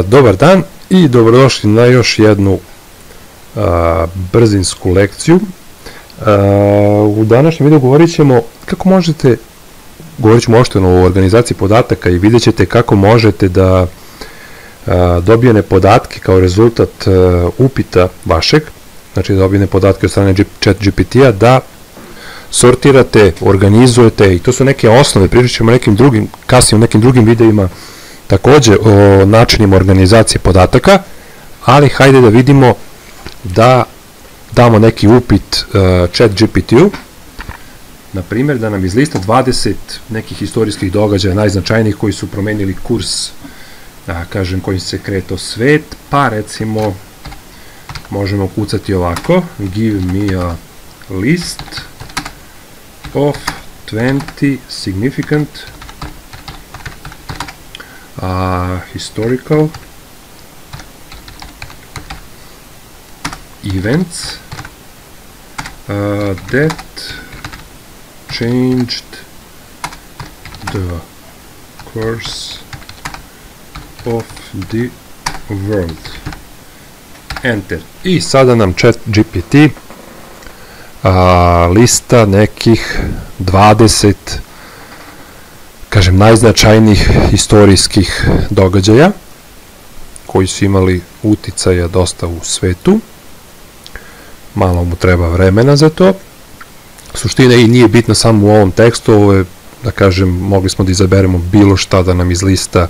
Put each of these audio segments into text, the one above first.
Dobar dan i dobrodošli na još jednu brzinsku lekciju. U današnjem videu govorit ćemo uopšteno o organizaciji podataka i vidjet ćete kako možete da dobijene podatke kao rezultat upita vašeg, znači dobijene podatke od strane ChatGPT-a, da sortirate, organizujete, i to su neke osnove. Pričat ćemo kasnije u nekim drugim videima takođe o načinima organizacije podataka, ali hajde da vidimo da damo neki upit ChatGPT-u, na primjer da nam izlista 20 nekih istorijskih događaja najznačajnijih koji su promenili kurs, kojim se kretao svet, pa recimo možemo kucati ovako: give me a list of 20 significant historical events that changed the course of the world. Enter. I sada nam ChatGPT lista nekih 20 najznačajnijih istorijskih događaja koji su imali uticaja dosta u svetu. Malo mu treba vremena za to. Suština i nije bitna samo u ovom tekstu, ovo je, mogli smo da izaberemo bilo šta da nam izlista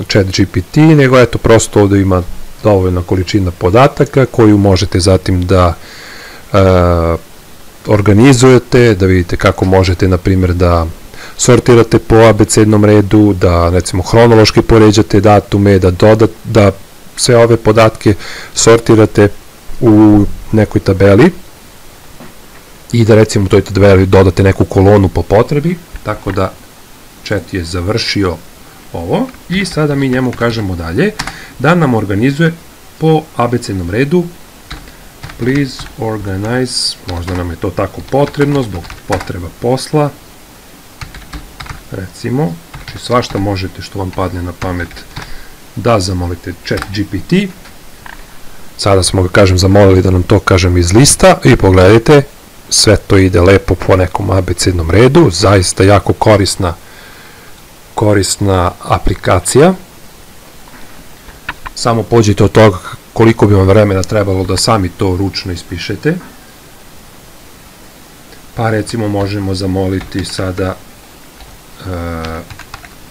ChatGPT, nego eto, prosto ovde ima dovoljna količina podataka koju možete zatim da organizujete, da vidite kako možete, na primjer, da sortirate po abecednom redu, da recimo hronološki poređate datume, da sve ove podatke sortirate u nekoj tabeli i da recimo u toj tabeli dodate neku kolonu po potrebi. Tako da chat je završio ovo i sada mi njemu kažemo dalje da nam organizuje po abecednom redu. Please organize, možda nam je to tako potrebno zbog potreba posla. Recimo, znači svašta možete što vam padne na pamet da zamolite ChatGPT. Sada smo ga, zamolili da nam to, izlista i pogledajte, sve to ide lepo po nekom abecednom redu, zaista jako korisna aplikacija. Samo pođite od toga koliko bi vam vremena trebalo da sami to ručno ispišete. Pa recimo možemo zamoliti sada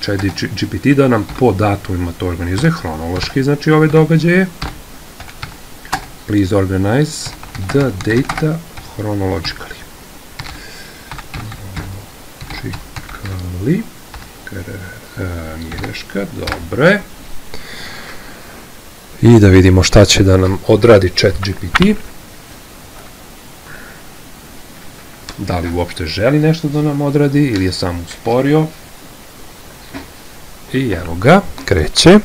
ChatGPT da nam po datumima to organizuje, hronološki, znači ove događaje. Please organize the data chronologically. Nije greška, dobre. I da vidimo šta će da nam odradi ChatGPT. Da li uopšte želi nešto da nam odradi ili je samo usporio. I evo ga, kreće.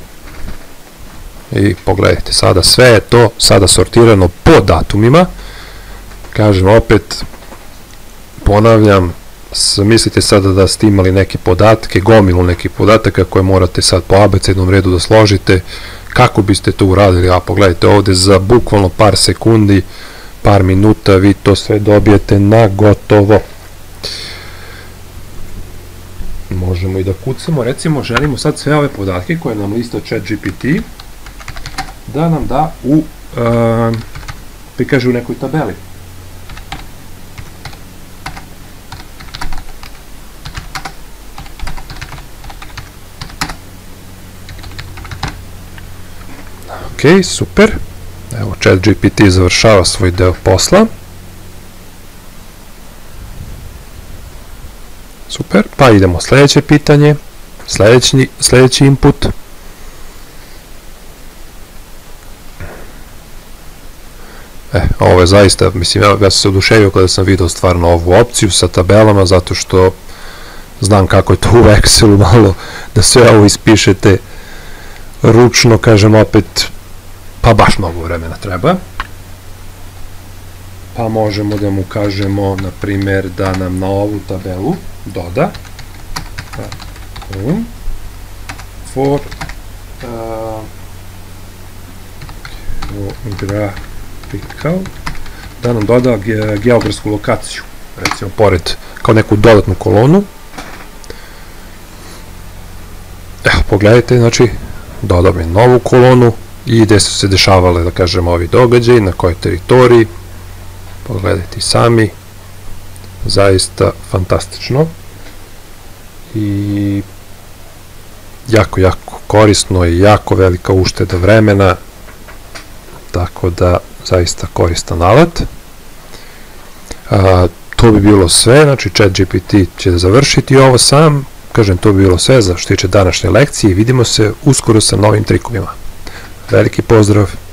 I pogledajte sada, sve je to sada sortirano po datumima. Kažem opet, ponavljam, mislite sada da ste imali neke podatke, gomilu nekih podataka koje morate sad po abecednom redu da složite. Kako biste to uradili? A pogledajte ovde, za bukvalno par sekundi, par minuta vi to sve dobijete na gotovo. Možemo i da kucamo, recimo želimo sad sve ove podatke koje nam lista ChatGPT da nam da prikaže u nekoj tabeli. Ok, super. Evo, ChatGPT završava svoj deo posla. Super, pa idemo sledeće pitanje, sledeći input. Ovo je zaista, mislim, ja sam se oduševio kada sam video stvarno ovu opciju sa tabelama, zato što znam kako je to u Excelu malo, da sve ovo ispišete ručno, opet, pa baš mnogo vremena treba. Pa možemo da mu kažemo, na primjer, da nam na ovu tabelu doda for graphical, da nam doda geografsku lokaciju, recimo pored, kao neku dodatnu kolonu. Evo, pogledajte, znači, dodao mi novu kolonu i gde su se dešavale, da kažemo, ovi događaji, na kojoj teritoriji. Pogledajte sami, zaista fantastično i jako korisno i jako velika ušteda vremena, tako da zaista koristan alat. To bi bilo sve, znači ChatGPT će završiti ovo sam, kažem, to bi bilo sve za što tiče današnje lekcije i vidimo se uskoro sa novim trikovima. Veliki pozdrav!